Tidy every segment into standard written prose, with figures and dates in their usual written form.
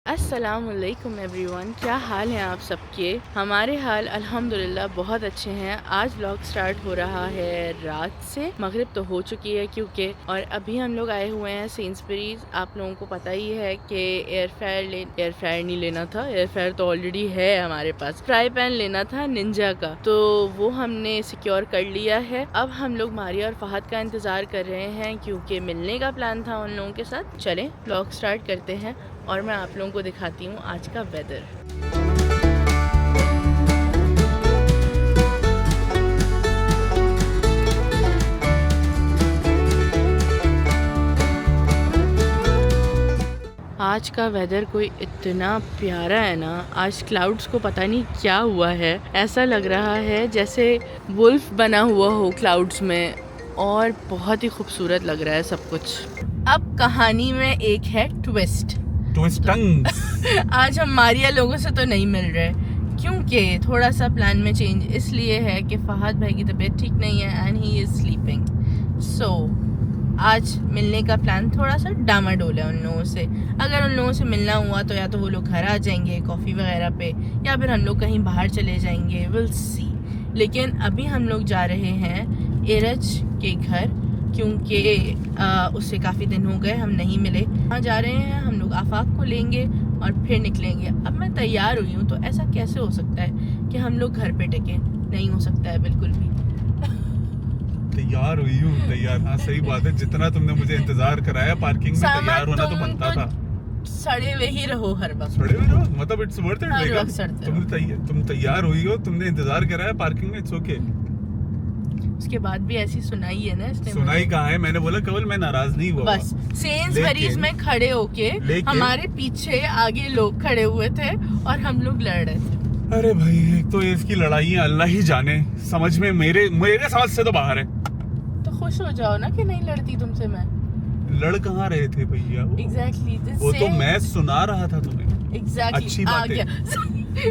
अस्सलामुअलैकुम एवरीवन, क्या हाल है आप सबके। हमारे हाल अल्हम्दुलिल्लाह बहुत अच्छे हैं। आज व्लॉग स्टार्ट हो रहा है रात से, मगरिब तो हो चुकी है क्योंकि, और अभी हम लोग आए हुए हैं सेंसबरीज। आप लोगों को पता ही है कि एयर फ्रायर नहीं लेना था, एयर फ्रायर तो ऑलरेडी है हमारे पास। फ्राई पैन लेना था निंजा का, तो वो हमने सिक्योर कर लिया है। अब हम लोग मारिया और फहद का इंतज़ार कर रहे हैं क्योंकि मिलने का प्लान था उन लोगों के साथ। चलें व्लॉग स्टार्ट करते हैं और मैं आप लोगों को दिखाती हूँ आज का वेदर। आज का वेदर कोई इतना प्यारा है ना। आज क्लाउड्स को पता नहीं क्या हुआ है, ऐसा लग रहा है जैसे वुल्फ बना हुआ हो क्लाउड्स में, और बहुत ही खूबसूरत लग रहा है सब कुछ। अब कहानी में एक है ट्विस्ट। आज हम मारिया लोगों से तो नहीं मिल रहे क्योंकि थोड़ा सा प्लान में चेंज इसलिए है कि फहद भाई की तबीयत ठीक नहीं है एंड ही इज़ स्लीपिंग। सो आज मिलने का प्लान थोड़ा सा डामाडोल है उन लोगों से। अगर उन लोगों से मिलना हुआ तो या तो वो लोग घर आ जाएंगे कॉफ़ी वगैरह पे, या फिर हम लोग कहीं बाहर चले जाएंगे, विल सी। लेकिन अभी हम लोग जा रहे हैं एरज के घर क्योंकि उससे काफ़ी दिन हो गए हम नहीं मिले। वहाँ जा रहे हैं हम लोग, आफाक को लेंगे और फिर निकलेंगे। अब मैं तैयार हुई हूँ तो ऐसा कैसे हो सकता है कि हम लोग घर पे टिके, नहीं हो सकता है बिल्कुल भी। तैयार हुई हूँ, तैयार, हाँ सही बात है। जितना तुमने मुझे इंतजार कराया पार्किंग में, तैयार होना तो बनता था। सड़े हुए ही रहो हर वक्त, सड़े हुए रहो मतलब इट्स वर्थ इट। हर वक्त सड़ते रहो। तुम तैयार हुई हो, तुमने इंतजार कराया पार्किंग में, इट्स ओके। उसके बाद भी ऐसी सुनाई है ना इसने। सुनाई कहाँ है, मैंने बोला कवल मैं नाराज नहीं हुआ। बस सेंसबरीज में खड़े होके हमारे पीछे आगे लोग खड़े हुए थे और हम लोग लड़ रहे थे। अरे भाई, एक तो इसकी लड़ाइयाँ अल्लाह ही जाने, समझ में मेरे समझ से तो बाहर है। तो खुश हो जाओ ना कि नहीं लड़ती तुमसे मैं। लड़ कहाँ रहे थे भैया? एग्जैक्टली वो तो मैं सुना रहा था तुम्हें। एग्जैक्टली अच्छी बात है,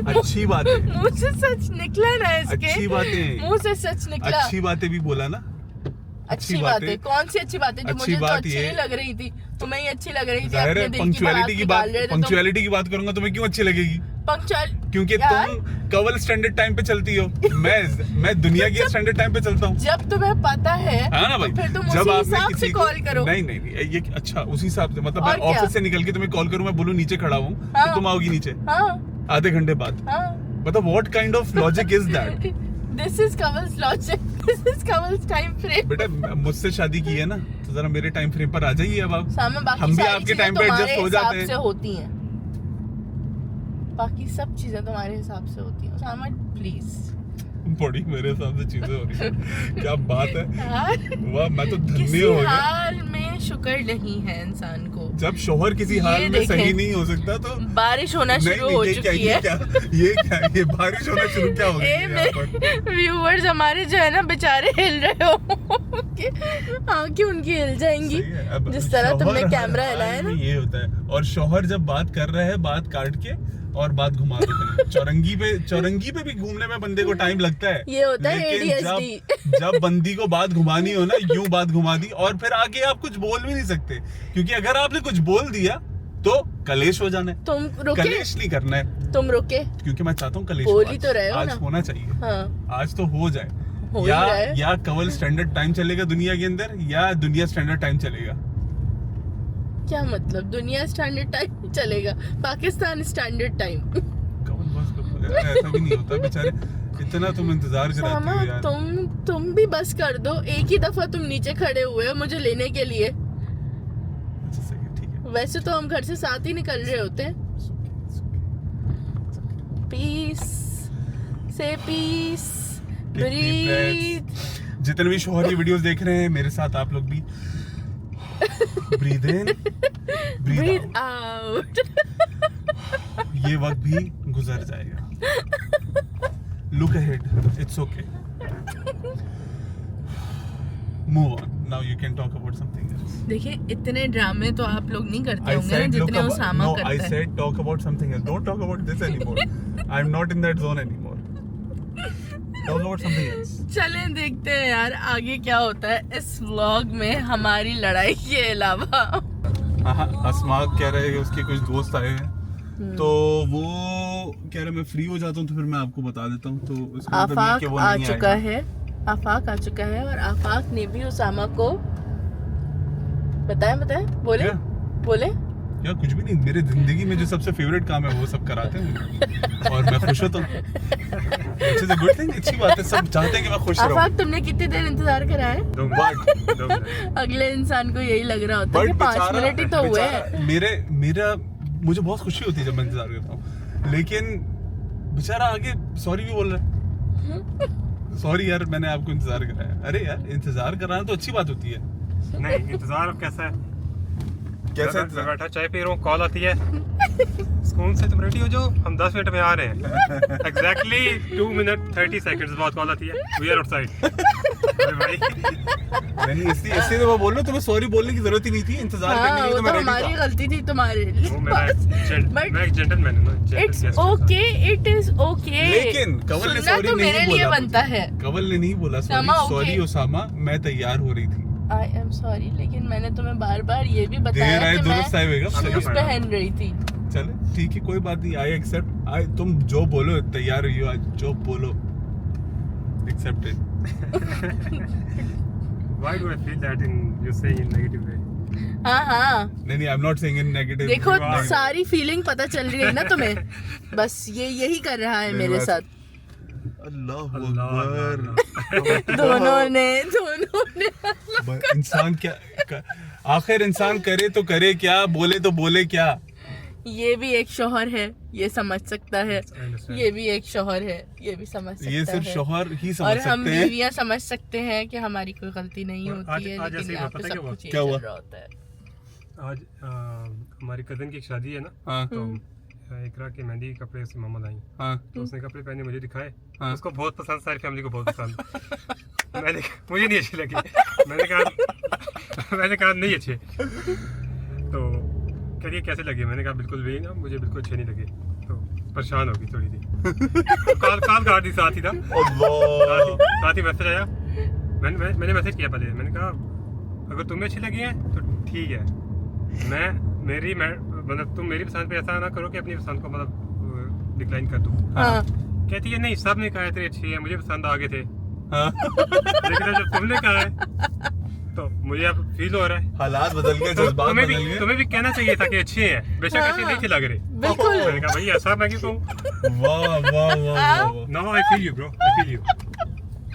अच्छी बात है। मुंह से सच निकला ना इसके, अच्छी बातें, मुंह से सच निकला। अच्छी बातें भी बोला ना। अच्छी बात है, कौन सी अच्छी बात है? जो मुझे तो अच्छी नहीं लग रही थी तुम्हें ही अच्छी लग रही थी। अपने दिल पंक्चुअलिटी की बात करूंगा तुम्हें क्यों अच्छी लगेगी? पंक्चुअल क्योंकि तुम कवल स्टैंडर्ड टाइम पे चलती हो, मैं दुनिया की स्टैंडर्ड टाइम पे चलता हूँ। जब तुम्हें पता है ना भाई, तो फिर तुम जब उसी आपने हिसाब से किसी कॉल करो। नहीं ये अच्छा उसी हिसाब से, मतलब मैं ऑफिस से निकल के तुम्हें कॉल करूँ, मैं बोलूँ नीचे खड़ा हूँ, तो तुम आओगी नीचे आधे घंटे बाद। मतलब what kind of logic is that? This is Kaval's logic, this is Kaval's time frame. बेटा मुझसे शादी की है ना, तो जरा मेरे टाइम फ्रेम पर आ जाइए। अब आप हम भी आपके टाइम पे एडजस्ट हो जाते हैं। होती हैं बाकी सब चीजें तुम्हारे हिसाब से होती हैं। सामा प्लीज, बड़ी मेरे हिसाब से चीजें हो रही है। क्या बात है, वाह, मैं तो धन्य किसी हो गया। हाल में शुक्र नहीं है इंसान को। जब शोहर किसी हाल में सही नहीं हो सकता तो बारिश होना शुरू हो चुकी है। ये बारिश होना शुरू क्या हो गई? व्यूअर्स हमारे जो है ना बेचारे हिल रहे हो आंखें उनकी हिल जाएंगी जिस तरह तुमने कैमरा हिलाया ना। ये होता है। और शोहर जब बात कर रहा है, बात काट के और बात घुमा के चौरंगी पे भी घूमने में बंदे को टाइम लगता है। ये होता है ADHD। जब बंदी को बात घुमानी हो ना, यूं बात घुमा दी और फिर आगे आप कुछ बोल भी नहीं सकते, क्योंकि अगर आपने कुछ बोल दिया तो कलेश हो जाना है। तुम रुके, कलेश नहीं करना है, तुम रुके, क्योंकि मैं चाहता हूँ कलेश बोल ही तो रहे हो आज ना। होना चाहिए। हाँ। आज तो हो जाए, हो या कवल स्टैंडर्ड टाइम चलेगा दुनिया के अंदर, या दुनिया स्टैंडर्ड टाइम चलेगा। क्या मतलब? दुनिया स्टैंडर्ड टाइम चलेगा, पाकिस्तान स्टैंडर्ड टाइम। कवल बस करो, ऐसा भी नहीं होता बेचारे, इतना तुम इंतजार कराती हो यार। तुम भी बस कर दो। एक ही दफा तुम नीचे खड़े हुए हो मुझे लेने के लिए। अच्छा सही है, ठीक है। वैसे तो हम घर से साथ ही निकल रहे होते हैं। पीस से पीस, ब्रीथ। जितने भी शोहर की वीडियोस देख रहे हैं, मेरे साथ आप लोग भी ब्रीथ इन, ब्रीथ आउट। ये वक्त भी गुजर जाएगा। Look ahead, it's okay, move on, now you can talk about something else. देखिए इतने ड्रामे तो आप लोग नहीं करते होंगे ना जितने उसामा करता है। I said talk about something else. Don't talk about this anymore. I'm not in that zone anymore. Talk about something else. चलें देखते हैं यार आगे क्या होता है इस व्लॉग में हमारी लड़ाई के अलावा। हाँ, अस्मा कह रहे हैं कि उसके कुछ दोस्त आए हैं तो वो कह रहा मैं फ्री हो जाता हूँ तो फिर मैं आपको बता देता हूँ। तो इसका मतलब ये है आफाक कि वो आ नहीं चुका आएगा। है, आफाक आ चुका है और आफाक ने भी उसामा को बताया बोले क्या? बोले क्या कुछ भी नहीं, मेरे जिंदगी में जो सबसे फेवरेट काम है वो सब कराते हैं और मैं खुश होता हूँ। गुड थिंग, अच्छी बात है, सब चाहते हैं कि मैं खुश रहूं। आफाक तुमने कितनी देर इंतजार करा है? 2 मिनट। अगले इंसान को यही लग रहा होता है कि 5 मिनट ही तो हुए हैं। मेरा मुझे बहुत खुशी होती है जब मैं इंतजार करता हूँ, लेकिन बेचारा आगे सॉरी भी बोल रहा है। सॉरी यार मैंने आपको इंतजार कराया। अरे यार इंतजार कराना तो अच्छी बात होती है। नहीं, इंतजार अब कैसा है? कैसा मैं बैठा चाय पी रहा हूँ, कॉल आती है स्कूल से, तुम रेडी हो जाओ, हम 10 मिनट में आ रहे हैं। एग्जैक्टली 2 मिनट 30 सेकंड्स बाद कॉल आती है, वी आर आउटसाइड। अरे भाई, नहीं इसलिए तो मैं बोल रहा हूँ, तुम्हें सॉरी बोलने की जरूरत ही नहीं थी, इंतजार करने हाँ, की वो तो मैं तो रेडी हमारी था। गलती थी तुम्हारे लिए। वो मैं एक जेंटलमैन हूँ ना। It's okay, it is okay. लेकिन कंवल ने सुनना सॉरी तो नहीं मेरे लिए बोला। बनता है। कंवल ने नहीं बोला उसामा, सॉरी okay. उसामा, मैं तैयार हो रही थी। आई एम सॉरी, लेकिन मैंने तुम्हें बार बार ये भी देर बताया आए कि दुरुस्त मैं आएगा। शूज पहन रही थी। चले ठीक है, कोई बात नहीं, आई एक्सेप्ट। आई तुम जो बोलो तैयार हुई हो, आज जो बोलो accepted. Why do I feel that you saying in negative way? हाँ नहीं आई am not saying in negative. देखो You are. सारी फीलिंग पता चल रही है ना तुम्हें। बस यही कर रहा है मेरी मेरे बात- साथ। अल्लाह अल्लाह, अकबर। दोनों ने इंसान क्या आखिर इंसान करे तो करे क्या, बोले तो बोले क्या। ये भी एक शौहर है, ये समझ सकता है। I understand. ये भी एक शौहर है, ये भी समझ सकता है। ये सिर्फ शौहर ही और समझ हम सकते हैं। बीवियां समझ सकते हैं कि हमारी कोई गलती नहीं और होती है, आज लेकिन ऐसे ही यहाँ पता पे क्या सब हुआ? कुछ क्या यही हुआ? चल रहा होता है। आज हमारी कजन की एक शादी है ना, हाँ तो इकरा के मेहंदी के कपड़े उसकी मामा लाई, हाँ तो उसने कपड़े पहने मुझे दिखाए, हाँ। उसको बहुत पसंद, सारी फैमिली को बहुत पसंद। मुझे नहीं अच्छे लगे। मैंने कहा नहीं अच्छे। तो कह रही कैसे लगे? मैंने कहा बिल्कुल भी ना, मुझे बिल्कुल अच्छे नहीं लगे। तो परेशान होगी थोड़ी सी। काल काट दी साथ ही था, साथ ही मैसेज आया। मैंने मैसेज किया पहले, मैंने कहा अगर तुम्हें अच्छे लगे हैं तो ठीक है, मतलब तुम मेरी पसंद पे ऐसा ना करो कि अपनी पसंद को मतलब डिक्लाइन कर दो। हाँ कहती है नहीं, सब ने कहा है तेरे अच्छे हैं, मुझे पसंद आ गए थे, हाँ। लेकिन जब तुमने कहा है तो मुझे अब फील हो रहा है। हालात बदल गए, तो जज्बात बदल गए। तुम्हें भी कहना चाहिए था कि अच्छे हैं, बेशक हाँ। अच्छे नहीं थे लग रहे। बिल्कुल। मैंने कहा भाई ऐसा मैं क्यों कहूँ? वाह वाह वाह वाह। No I feel you bro, I feel you.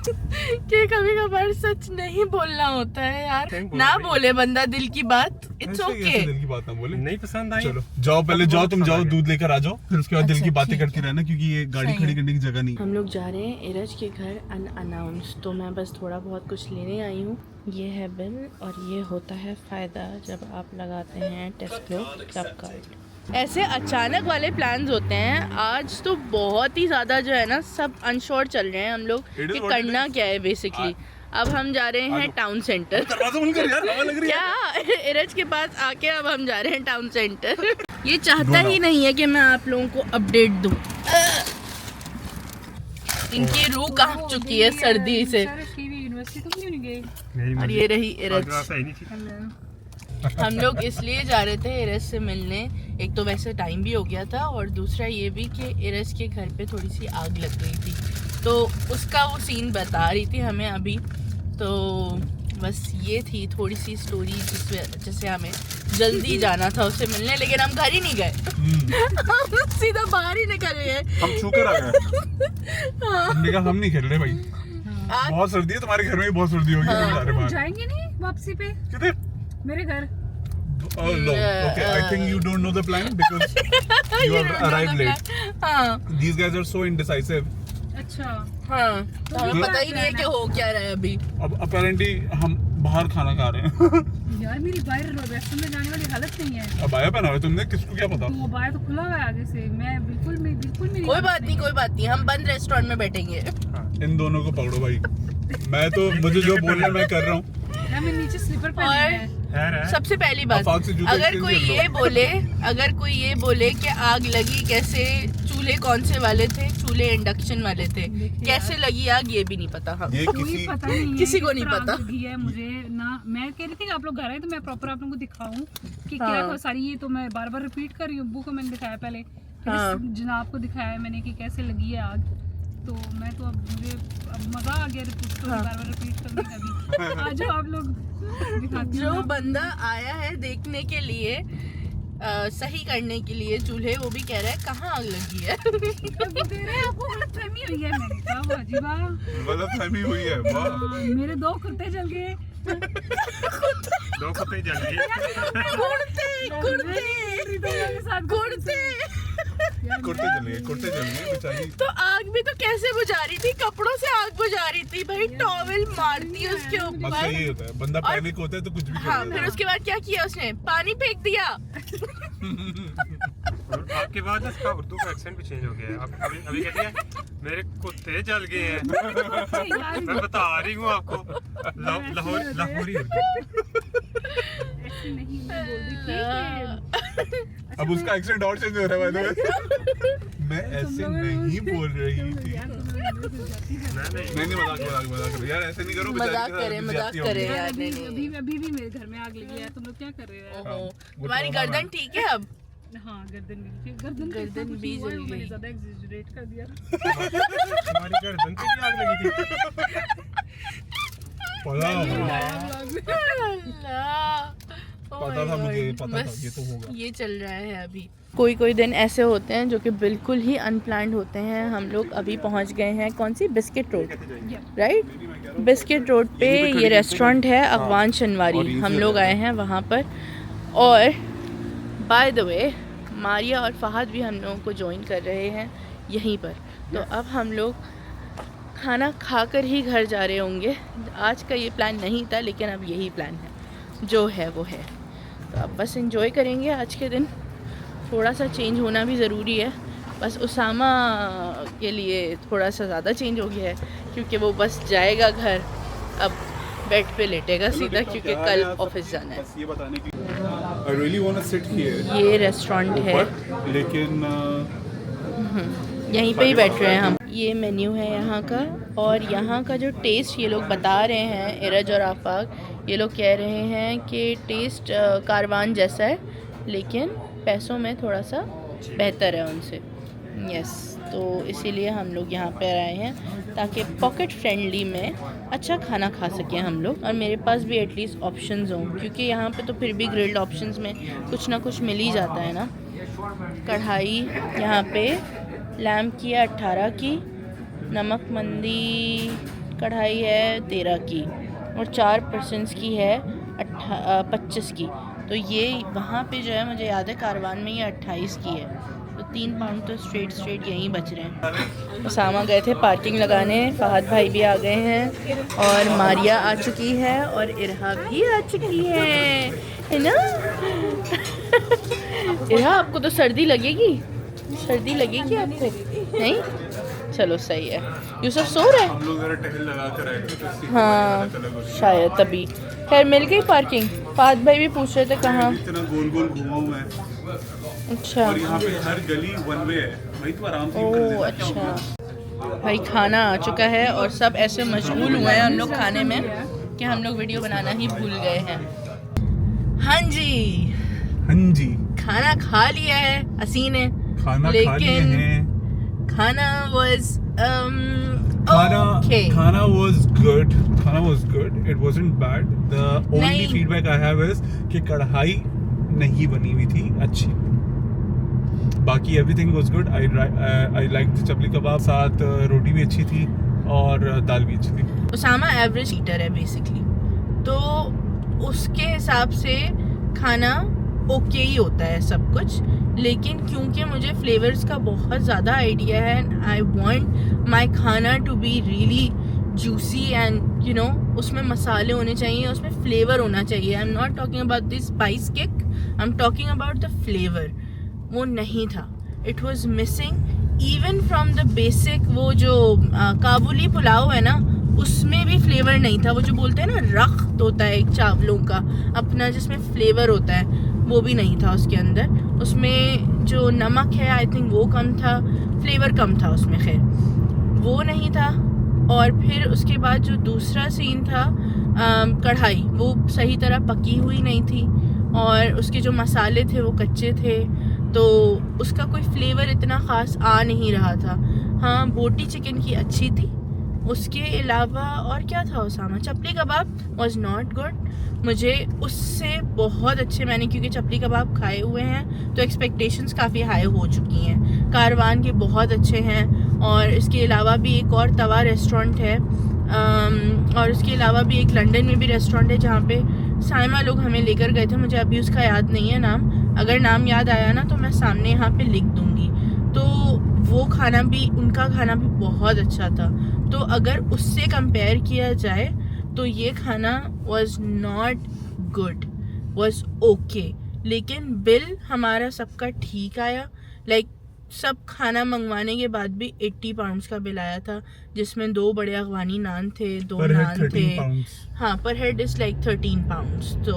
कि कभी कभार सच नहीं बोलना होता है यार। नहीं बोलना ना नहीं। बोले बंदा दिल की बात, इट्स ऐसे ओके। कैसे दिल की बात ना बोले। नहीं पसंद आई, चलो जाओ, पहले जाओ, तुम जाओ, पसंद आ गया। दूध लेकर आ जाओ, फिर उसके बाद दिल की अच्छा, बातें ठीक करती रहना, क्योंकि ये गाड़ी सही खड़ी है। करने की जगह नहीं। हम लोग जा रहे हैं इरज के घर अनअनाउंस, तो मैं बस थोड़ा बहुत कुछ लेने आई हूँ। ये है बिल और ये होता है फ़ायदा जब आप लगाते हैं टेस्को क्लब कार्ड। ऐसे अचानक वाले प्लान्स होते हैं। आज तो बहुत ही ज़्यादा जो है ना, सब अनश्योर चल रहे हैं हम लोग It is कि what it करना क्या है बेसिकली। अब हम जा रहे हैं टाउन सेंटर। दरवाजा बंद कर यार, हवा लग रही है। क्या इरज के पास आके अब हम जा रहे हैं टाउन सेंटर। ये चाहता ही नहीं है कि मैं आप लोगों को अपडेट दूं। इनकी रूह कांप चुकी है सर्दी से। मेरी और ये रही इरज। सही नहीं थी। हम लोग इसलिए जा रहे थे इरज से मिलने, एक तो वैसे टाइम भी हो गया था और दूसरा ये भी कि इरज के घर पे थोड़ी सी आग लग गई थी, तो उसका वो सीन बता रही थी हमें अभी। तो बस ये थी थोड़ी सी स्टोरी जिससे हमें जल्दी जाना था उससे मिलने, लेकिन हम घर ही नहीं गए। हम सीधा बाहर ही निकल गए। हम छू कर आ गए। हमने कहा हम नहीं खेल रहे भाई, बहुत सर्दी है, तुम्हारे घर में भी बहुत सर्दी होगी, हम जा रहे हैं बाहर। जाएंगे नहीं वापसी पे किधर? मेरे घर। Oh no. Okay, I think you don't know the plan because you have arrived late. हाँ These guys are so indecisive. अच्छा, हाँ, तो हमें पता ही नहीं है कि हो क्या रहा है अभी। अब apparently हम बाहर खाना खा रहे हैं। यार मेरी बाहर रेस्टोरेंट में जाने वाली हालत नहीं है। अब आया पहना हुआ है तुमने, किसको क्या पता? तो बाहर तो खुला हुआ है आगे से, मैं बिल्कुल मेरी कोई बात नहीं, कोई बात नहीं, हम बंद रेस्टोरेंट में बैठेंगे। इन दोनों को पकड़ो भाई, मैं तो मुझे जो बोलना है मैं कर रहा हूँ। मैं नीचे स्लीपर और पहनी है। है सबसे पहली बात, आफाक से जूते अगर exchange कोई कर लो। ये बोले कि आग लगी कैसे, चूल्हे कौन से वाले थे, चूल्हे इंडक्शन वाले थे। कैसे लगी आग ये भी नहीं पता हम। ये कोई पता नहीं है, किसी को नहीं कितना पता। आग लगी है मुझे ना। मैं कह रही थी कि आप लोग घर आए तो मैं प्रॉपर आप लोगों को दिखाऊं कि हाँ। क्या सारी, ये तो मैं बार बार रिपीट कर रही हूँ। अब्बू को मैंने दिखाया पहले, फिर हाँ। इस जनाब को दिखाया मैंने कि कैसे लगी है आग। तो मैं तो अब मुझे अब मजा आ गया रिपीट हाँ। बार बार रिपीट करने का भी। आज आप लोग दिखाती जो हूँ। बंदा आया है देखने के लिए, सही करने के लिए चूल्हे, वो भी कह रहा है कहाँ आग लगी है। आपको गलतफहमी हुई है। मैंने कहा वाह जी वाह, गलतफहमी हुई है। वाह। हाँ, मेरे 2 कुत्ते जल गए। 2 कुत्ते जल गए। कुर्ते कुर्ते जल गए बेचारी। तो आग भी तो कैसे बुझा रही थी, कपड़ों से आग बुझा रही थी भाई, टॉवेल मारती है उसके मसला ऊपर। ये होता है, बंदा पैनिक होता है तो कुछ भी कर हाँ, देता फिर है। उसके बाद क्या किया उसने, पानी फेंक दिया। और आपके बाद इसका उर्दू का एक्सेंट भी चेंज हो गया है। आप अभी कहती है मेरे कुत्ते जल गए हैं। मैं बता रही हूँ आपको, लाहौरी ऐसे नहीं, मैं बोल रही थी कि अब उसका एक्सेंट और चेंज हो रहा है by the way। मैं ऐसे नहीं बोल रही थी। नहीं मजाक यार, ऐसे नहीं करो। मजाक करे यार, अभी नहीं, अभी अभी भी मेरे घर में आग लगी है। तुम लोग क्या कर रहे हो? ओहो, तुम्हारी गर्दन ठीक है अब? हाँ, गर्दन गर्दन भी जल गई। मैंने ज्यादा एग्जैजरेट कर दिया। हमारी गर्दन पे भी आग लगी थी। पता था मुझे, पता था ये तो होगा। ये चल रहा है अभी। कोई दिन ऐसे होते हैं जो कि बिल्कुल ही अनप्लान्ड होते हैं। हम लोग अभी पहुंच गए हैं कौन सी, biscuit road, right? Biscuit road पे ये रेस्टोरेंट है अगवान शनवारी, हम लोग आए हैं वहाँ पर। और बाय द वे मारिया और फहद भी हम लोगों को ज्वाइन कर रहे हैं यहीं पर। तो अब हम लोग खाना खाकर ही घर जा रहे होंगे। आज का ये प्लान नहीं था, लेकिन अब यही प्लान है, जो है वो है। तो अब बस एंजॉय करेंगे आज के दिन। थोड़ा सा चेंज होना भी ज़रूरी है। बस उसामा के लिए थोड़ा सा ज़्यादा चेंज हो गया है, क्योंकि वो बस जाएगा घर, अब बेड पे लेटेगा सीधा, क्योंकि कल ऑफिस जाना है। ये बताने की I really want to sit here, ये रेस्टोरेंट है, लेकिन यहीं पे ही बैठ रहे हैं हम। ये मेन्यू है यहाँ का, और यहाँ का जो टेस्ट ये लोग बता रहे हैं, इरज और आफाक, ये लोग कह रहे हैं कि टेस्ट कारवान जैसा है, लेकिन पैसों में थोड़ा सा बेहतर है उनसे। यस, तो इसीलिए हम लोग यहाँ पर आए हैं ताकि पॉकेट फ्रेंडली में अच्छा खाना खा सकें हम लोग, और मेरे पास भी एटलीस्ट ऑप्शंस हों, क्योंकि यहाँ पे तो फिर भी ग्रिल्ड ऑप्शंस में कुछ ना कुछ मिल ही जाता है ना। कढ़ाई यहाँ पे लैम्प की है 18 की, नमक मंदी कढ़ाई है 13 की, और 4 पर्सन्स की है 25 की। तो ये वहाँ पे जो है, मुझे याद है कारवान में ये 28 की है। तो 3 पाउंड तो स्ट्रेट यहीं बच रहे हैं। उसामा गए थे पार्किंग लगाने, फहद भाई भी आ गए हैं, और मारिया आ चुकी है, और इरहा भी आ चुकी है ना? इरहा, आपको तो सर्दी लगेगी आपको? नहीं, चलो सही है। यूसुफ सो रहा है? हम लोग जरा टहल लगा कर आए थे, तो इसलिए हाँ, अलग अलग हो रही है। शायद तभी। खैर मिल गई पार्किंग। फहद भाई भी पूछ रहे थे कहाँ। इतना गोल गोल घुमा हुआ है, अच्छा, और यहाँ पे हर गली वन वे है भाई, तो आराम से निकल ओह लेना। अच्छा। भाई खाना आ चुका है, और सब ऐसे मशगूल हुए हैं हम लोग खाने में कि हम लोग वीडियो बनाना ही भूल गए हैं। हाँ जी, खाना खा लिया है हसीन ने, खाना खा लिए लेकिन हैं। खाना was okay. खाना was good. It wasn't bad. The only नहीं। feedback I have is कि कढ़ाई नहीं बनी हुई थी अच्छी। बाकी everything was good. I liked chapli कबाब, साथ रोटी भी अच्छी थी और दाल भी अच्छी थी। उसामा एवरेज ईटर है बेसिकली, तो उसके हिसाब से खाना ओके ही होता है सब कुछ। लेकिन क्योंकि मुझे फ्लेवर्स का बहुत ज़्यादा आइडिया है, आई वांट माय खाना to be really juicy and you know, उसमें मसाले होने चाहिए, उसमें फ्लेवर होना चाहिए। I am not talking about the spice kick, I am talking about the flavour. वो नहीं था, it was missing even from the basic. वो जो काबुली पुलाव है ना, उसमें भी फ्लेवर नहीं था। वो जो बोलते हैं ना रख्त होता है एक चावलों का अपना, जिसमें फ्लेवर होता है, वो भी नहीं था उसके अंदर। उसमें जो नमक है आई थिंक वो कम था, फ्लेवर कम था उसमें, खैर वो नहीं था। और फिर उसके बाद जो दूसरा सीन था, कढ़ाई वो सही तरह पकी हुई नहीं थी और उसके जो मसाले थे वो कच्चे थे, तो उसका कोई फ्लेवर इतना ख़ास आ नहीं रहा था। हाँ, बोटी चिकन की अच्छी थी, उसके अलावा और क्या था उसामा, चपली कबाब वॉज नॉट गुड। मुझे उससे बहुत अच्छे, मैंने क्योंकि चपली कबाब खाए हुए हैं तो एक्सपेक्टेशंस काफ़ी हाई हो चुकी हैं। कारवान के बहुत अच्छे हैं, और इसके अलावा भी एक और तवा रेस्टोरेंट है, और उसके अलावा भी एक लंदन में भी रेस्टोरेंट है जहाँ पे साइमा लोग हमें लेकर गए थे। मुझे अभी उसका याद नहीं है नाम, अगर नाम याद आया ना तो मैं सामने यहाँ पे लिख दूँगी। तो वो खाना भी, उनका खाना भी बहुत अच्छा था। तो अगर उससे कंपेयर किया जाए तो ये खाना was not good, was okay. लेकिन बिल हमारा सबका ठीक आया, लाइक सब खाना मंगवाने के बाद भी 80 पाउंड्स का बिल आया था, जिसमें 2 बड़े अफगानी नान थे, 2 नान थे। हाँ, पर हेड इज़ लाइक 13 पाउंड्स। तो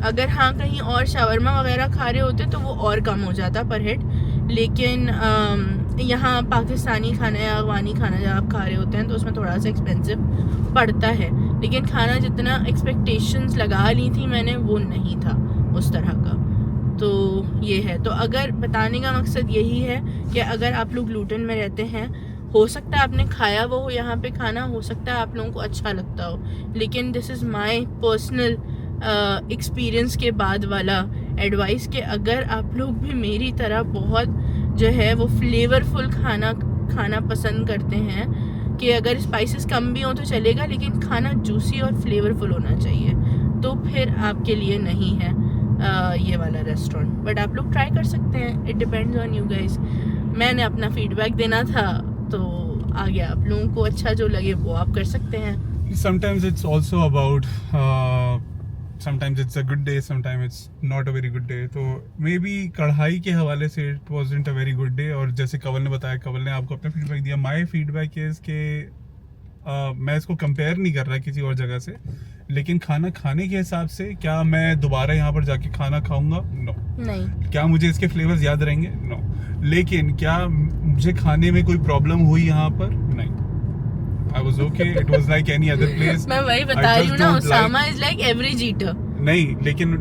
अगर हाँ कहीं और शावरमा वगैरह खा रहे होते तो वो और कम हो जाता पर हेड। लेकिन यहाँ पाकिस्तानी खाना या अफगानी खाना जब आप खा रहे होते हैं तो उसमें थोड़ा सा एक्सपेंसिव पड़ता है, लेकिन खाना जितना एक्सपेक्टेशंस लगा ली थी मैंने वो नहीं था उस तरह का। तो ये है, तो अगर बताने का मकसद यही है कि अगर आप लोग लूटन में रहते हैं, हो सकता है आपने खाया वो हो यहाँ पे खाना, हो सकता है आप लोगों को अच्छा लगता हो, लेकिन this is my personal experience के बाद वाला एडवाइस कि अगर आप लोग भी मेरी तरह बहुत जो है वो फ्लेवरफुल खाना पसंद करते हैं, कि अगर स्पाइसेस कम भी हों तो चलेगा लेकिन खाना जूसी और फ्लेवरफुल होना चाहिए, तो फिर आपके लिए नहीं है ये वाला रेस्टोरेंट। बट आप लोग ट्राई कर सकते हैं, it depends on you guys. मैंने अपना फीडबैक देना था तो आ गया, आप लोगों को अच्छा जो लगे वो आप कर सकते हैं। Sometimes it's also about sometimes it's a good day, sometimes it's not a very good day. तो maybe कढ़ाई के हवाले से it wasn't a very good day। और जैसे कंवल ने बताया, कंवल ने आपको अपना फीडबैक दिया, my feedback is कि मैं इसको कंपेयर नहीं कर रहा किसी और जगह से, लेकिन खाना खाने के हिसाब से क्या मैं दोबारा यहाँ पर जाके खाना खाऊंगा? नो। नहीं। क्या मुझे इसके फ्लेवर्स याद रहेंगे? नो। लेकिन क्या मुझे खाने में कोई प्रॉब्लम हुई यहाँ पर? नहीं। I was okay. It was like any other place. मैं वही बता रही हूँ ना, Usama is like average eater. नहीं, लेकिन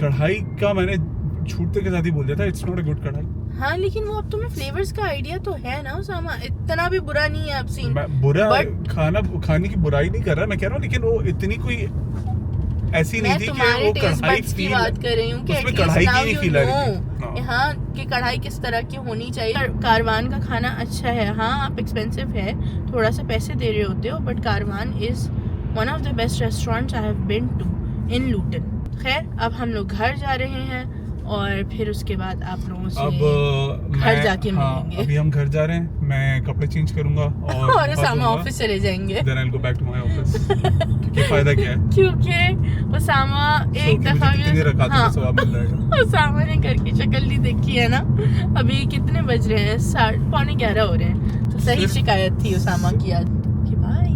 कढ़ाई का मैंने छूटते के साथ ही बोल दिया था, इट्स नॉट अ गुड कढ़ाई। हाँ, लेकिन वो अब तुम्हें फ्लेवर्स का आइडिया तो है ना उसामा, इतना भी बुरा नहीं है अब सीन। मैं बुरा But- खाने की बुराई नहीं कर रहा, मैं कह रहा हूँ लेकिन वो इतनी कोई ऐसी नहीं थी कि वो कढ़ाई की बात कर रही हूँ कि उसमें at कढ़ाई least की now नहीं you फील आ रही know थी। हाँ कि कढ़ाई किस तरह की होनी चाहिए। कारवान का खाना अच्छा है, हाँ आप एक्सपेंसिव है, थोड़ा सा पैसे दे रहे होते हो, but Karwan is one of the best restaurants I have been to in Luton. खैर, अब हम लोग घर जा रहे हैं और फिर उसके बाद आप लोगों से अब घर जाके मिलेंगे। अभी हम घर जा रहे हैं, मैं कपड़े चेंज करूंगा और उसामा ऑफिस चले जाएंगे। Then I'll go back to my office। क्योंकि फायदा क्या है? क्योंकि उसामा एक दफा कितनी रकात का सवाब मिल जाएगा। उसामा ने घर की शक्ल नहीं देखी है ना। अभी कितने बज रहे हैं? 11:30 हो रहे हैं। तो सही सिर्फ- शिकायत थी उसामा की आज। बाय।